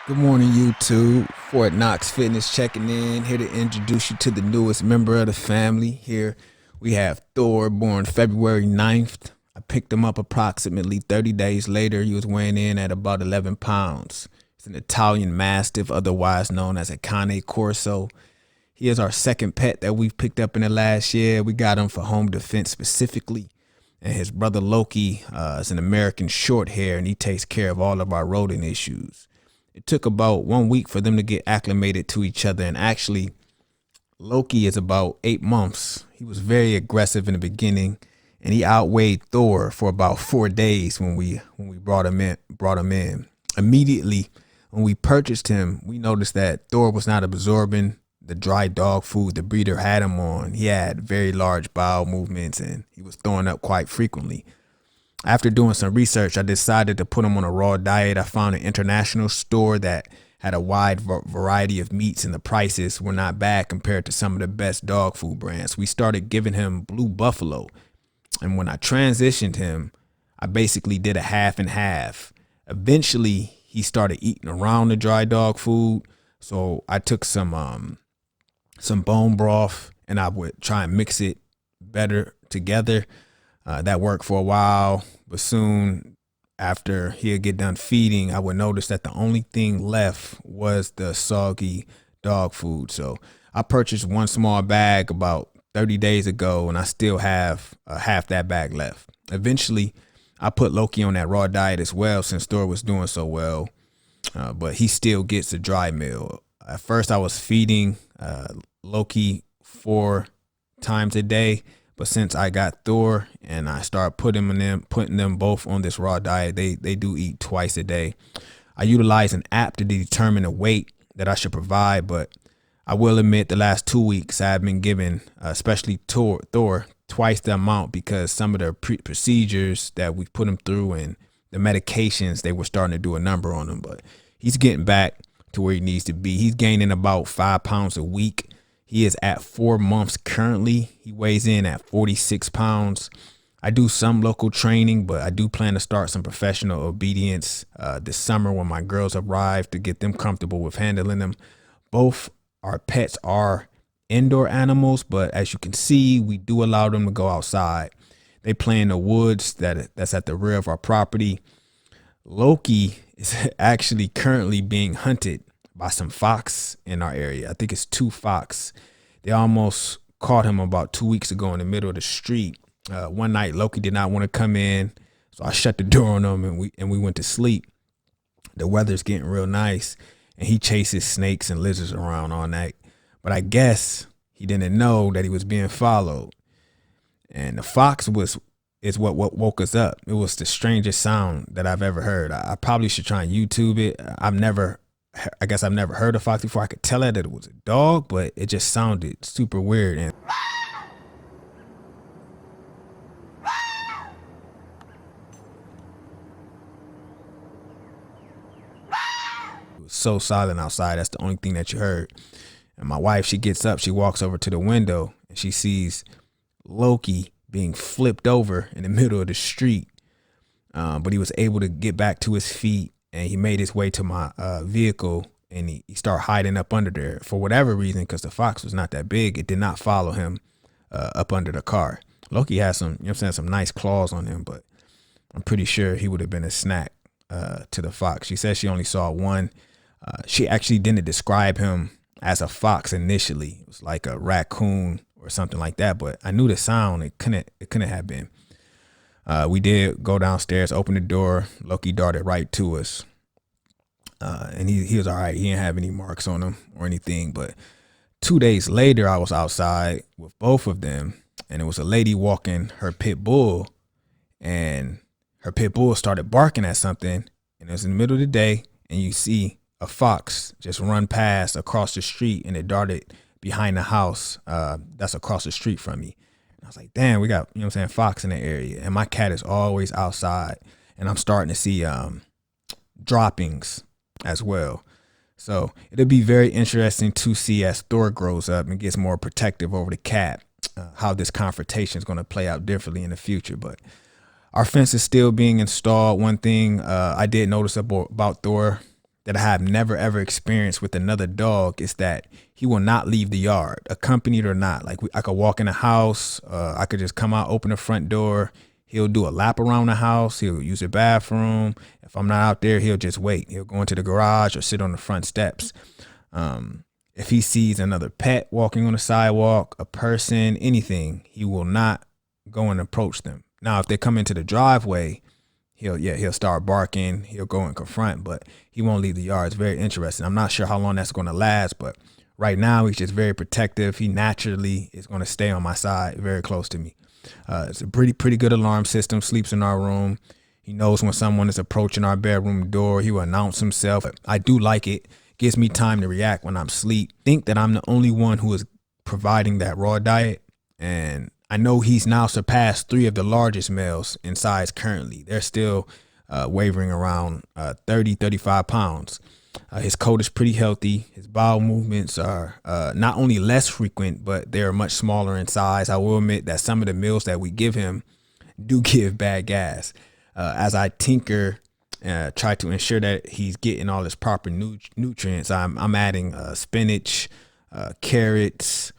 Good morning, YouTube. Fort Knox Fitness checking in, here to introduce you to the newest member of the family. Here we have Thor, born February 9th. I picked him up approximately 30 days later. He was weighing in at about 11 pounds. He's an Italian Mastiff, otherwise known as a Cane Corso. He is our second pet that we've picked up in the last year. We got him for home defense specifically. And his brother Loki is an American short hair, and he takes care of all of our rodent issues. It took about 1 week for them to get acclimated to each other. And actually, Loki is about 8 months. He was very aggressive in the beginning, and he outweighed Thor for about 4 days when we brought him in. Immediately when we purchased him, we noticed that Thor was not absorbing the dry dog food the breeder had him on. He had very large bowel movements, and he was throwing up quite frequently. After doing some research, I decided to put him on a raw diet. I found an international store that had a wide variety of meats, and the prices were not bad compared to some of the best dog food brands. We started giving him Blue Buffalo, and when I transitioned him, I basically did a half and half. Eventually, he started eating around the dry dog food, so I took some bone broth and I would try and mix it better together. That worked for a while, but soon after he'd get done feeding, I would notice that the only thing left was the soggy dog food. So I purchased one small bag about 30 days ago, and I still have half that bag left. Eventually, I put Loki on that raw diet as well since Thor was doing so well, but he still gets a dry meal. At first, I was feeding Loki 4 times a day. But since I got Thor and I started putting them both on this raw diet, they do eat twice a day. I utilize an app to determine the weight that I should provide, but I will admit the last 2 weeks I've been giving, especially Thor, twice the amount because some of the procedures that we put him through and the medications, they were starting to do a number on him. But he's getting back to where he needs to be. He's gaining about 5 pounds a week. He is at 4 months currently. He weighs in at 46 pounds. I do some local training, but I do plan to start some professional obedience this summer when my girls arrive to get them comfortable with handling them. Both our pets are indoor animals, but as you can see, we do allow them to go outside. They play in the woods that's at the rear of our property. Loki is actually currently being hunted by some fox in our area. I think it's 2 fox. They almost caught him about 2 weeks ago in the middle of the street. One night, Loki did not want to come in, so I shut the door on him and we went to sleep. The weather's getting real nice, and he chases snakes and lizards around all night. But I guess he didn't know that he was being followed. And the fox is what woke us up. It was the strangest sound that I've ever heard. I probably should try and YouTube it. I guess I've never heard a fox before. I could tell that it was a dog, but it just sounded super weird. And it was so silent outside. That's the only thing that you heard. And my wife, she gets up, she walks over to the window, and she sees Loki being flipped over in the middle of the street. But he was able to get back to his feet, and he made his way to my vehicle, and he started hiding up under there for whatever reason, because the fox was not that big. It did not follow him up under the car. Loki has some nice claws on him, but I'm pretty sure he would have been a snack to the fox. She said she only saw one. She actually didn't describe him as a fox initially. It was like a raccoon or something like that, but I knew the sound. It couldn't have been. We did go downstairs, open the door. Loki darted right to us. And he was all right. He didn't have any marks on him or anything. But 2 days later, I was outside with both of them, and it was a lady walking her pit bull, and her pit bull started barking at something. And it was in the middle of the day, and you see a fox just run past across the street, and it darted behind the house that's across the street from me. I was like, damn, we got, fox in the area. And my cat is always outside. And I'm starting to see droppings as well. So it'll be very interesting to see as Thor grows up and gets more protective over the cat, how this confrontation is going to play out differently in the future. But our fence is still being installed. One thing I did notice about Thor, that I have never ever experienced with another dog is that he will not leave the yard, accompanied or not. Like I could walk in the house, I could just come out, open the front door. He'll do a lap around the house. He'll use the bathroom. If I'm not out there, he'll just wait. He'll go into the garage or sit on the front steps. If he sees another pet walking on the sidewalk, a person, anything, he will not go and approach them. Now, if they come into the driveway, he'll start barking. He'll go and confront, but he won't leave the yard. It's very interesting. I'm not sure how long that's going to last, but right now he's just very protective. He naturally is going to stay on my side, very close to me. It's a pretty good alarm system. Sleeps in our room. He knows when someone is approaching our bedroom door. He will announce himself. I do like it. Gives me time to react when I'm asleep. Think that I'm the only one who is providing that raw diet. And I know he's now surpassed 3 of the largest males in size currently. They're still wavering around 30, 35 pounds. His coat is pretty healthy. His bowel movements are not only less frequent, but they're much smaller in size. I will admit that some of the meals that we give him do give bad gas. As I tinker, try to ensure that he's getting all his proper nutrients. I'm adding spinach, carrots.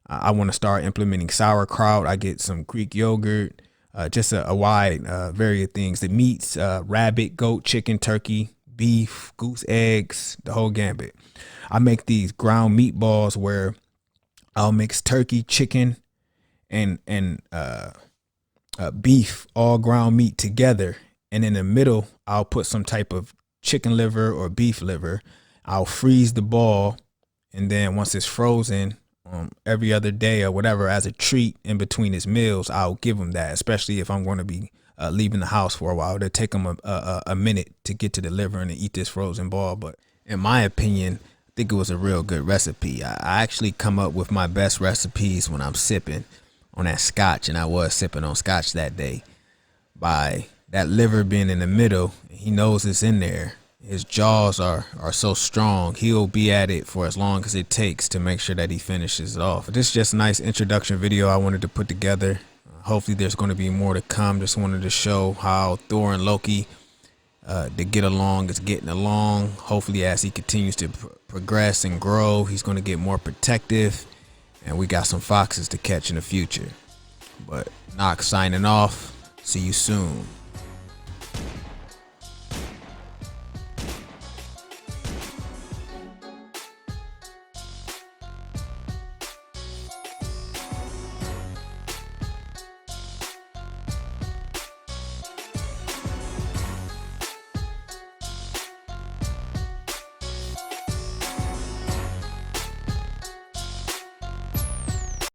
I want to start implementing sauerkraut. I get some Greek yogurt, just a wide variety of things. The meats, rabbit, goat, chicken, turkey, beef, goose eggs, the whole gambit. I make these ground meatballs where I'll mix turkey, chicken, and beef, all ground meat together. And in the middle, I'll put some type of chicken liver or beef liver. I'll freeze the ball. And then once it's frozen, every other day or whatever, as a treat in between his meals, I'll give him that, especially if I'm going to be leaving the house for a while. It'll take him a minute to get to the liver and to eat this frozen ball. But in my opinion, I think it was a real good recipe. I actually come up with my best recipes when I'm sipping on that scotch, and I was sipping on scotch that day. By that liver being in the middle, he knows it's in there. His jaws are so strong. He'll be at it for as long as it takes to make sure that he finishes it off. This is just a nice introduction video I wanted to put together. Hopefully there's going to be more to come. Just wanted to show how Thor and Loki, to get along, is getting along. Hopefully as he continues to progress and grow, he's going to get more protective. And we got some foxes to catch in the future. But Knox signing off. See you soon.